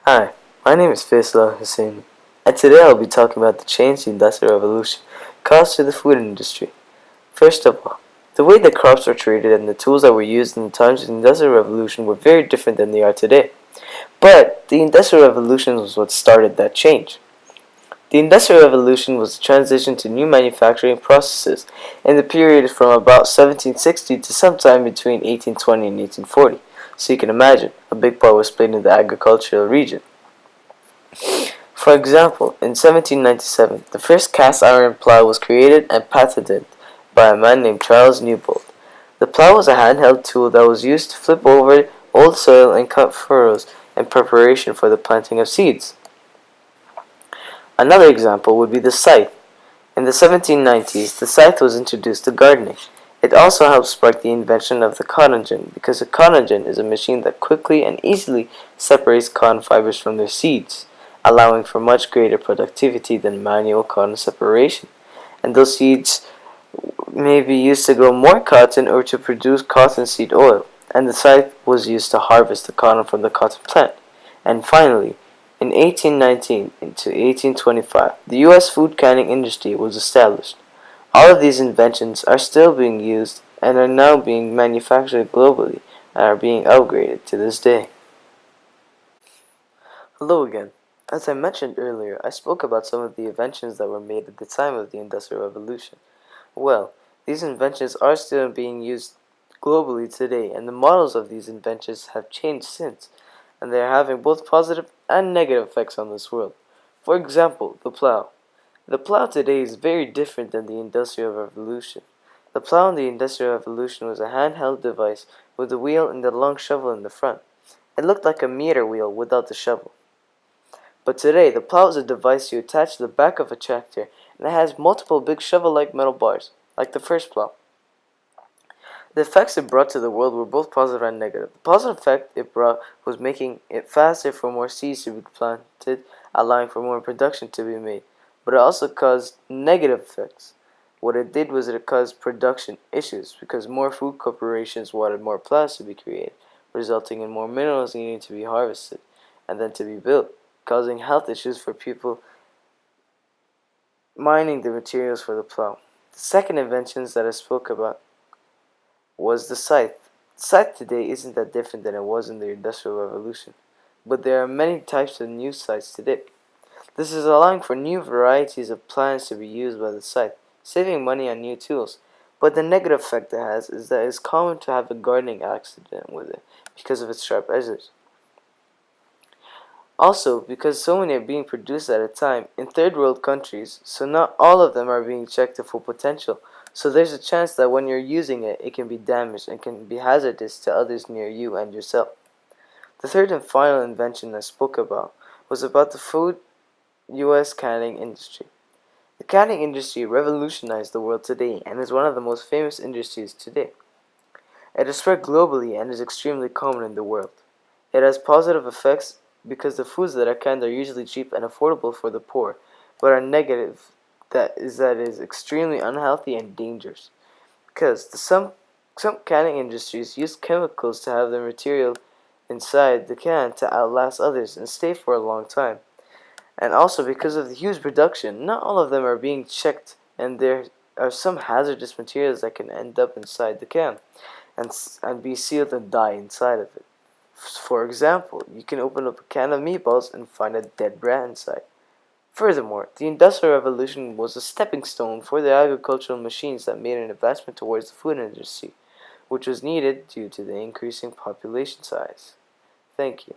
Hi, my name is Faisal Hussein, and today I'll be talking about the change the Industrial Revolution caused to the food industry. First of all, the way the crops were traded and the tools that were used in the times of the Industrial Revolution were very different than they are today. But the Industrial Revolution was what started that change. The Industrial Revolution was a transition to new manufacturing processes in the period from about 1760 to sometime between 1820 and 1840. So you can imagine, a big part was played in the agricultural region. For example, in 1797, the first cast iron plow was created and patented by a man named Charles Newbold. The plow was a handheld tool that was used to flip over old soil and cut furrows in preparation for the planting of seeds. Another example would be the scythe. In the 1790s, the scythe was introduced to gardening. It also helped spark the invention of the cotton gin because a cotton gin is a machine that quickly and easily separates cotton fibers from their seeds, allowing for much greater productivity than manual cotton separation. And those seeds may be used to grow more cotton or to produce cottonseed oil, and the scythe was used to harvest the cotton from the cotton plant. And finally, in 1819 to 1825, the U.S. food canning industry was established. All of these inventions are still being used and are now being manufactured globally and are being upgraded to this day. Hello again. As I mentioned earlier, I spoke about some of the inventions that were made at the time of the Industrial Revolution. Well, these inventions are still being used globally today, and the models of these inventions have changed since, and they are having both positive and negative effects on this world. For example, the plow. The plow today is very different than the Industrial Revolution. The plow in the Industrial Revolution was a handheld device with a wheel and a long shovel in the front. It looked like a meter wheel without the shovel. But today, the plow is a device you attach to the back of a tractor, and it has multiple big shovel-like metal bars, like the first plow. The effects it brought to the world were both positive and negative. The positive effect it brought was making it faster for more seeds to be planted, allowing for more production to be made. But it also caused negative effects. What it did was it caused production issues because more food corporations wanted more plows to be created, resulting in more minerals needing to be harvested and then to be built, causing health issues for people mining the materials for the plow. The second inventions that I spoke about was the scythe. The scythe today isn't that different than it was in the Industrial Revolution, but there are many types of new scythes today. This is allowing for new varieties of plants to be used by the scythe, saving money on new tools. But the negative effect it has is that it's common to have a gardening accident with it because of its sharp edges. Also, because so many are being produced at a time in third world countries, so not all of them are being checked to full potential. So there's a chance that when you're using it, it can be damaged and can be hazardous to others near you and yourself. The third and final invention I spoke about was about the food U.S. canning industry. The canning industry revolutionized the world today and is one of the most famous industries today. It is spread globally and is extremely common in the world. It has positive effects because the foods that are canned are usually cheap and affordable for the poor, but are negative that it is extremely unhealthy and dangerous. Because some canning industries use chemicals to have the material inside the can to outlast others and stay for a long time. And also because of the huge production, not all of them are being checked, and there are some hazardous materials that can end up inside the can and be sealed and die inside of it. For example, you can open up a can of meatballs and find a dead rat inside. Furthermore, the Industrial Revolution was a stepping stone for the agricultural machines that made an advancement towards the food industry, which was needed due to the increasing population size. Thank you.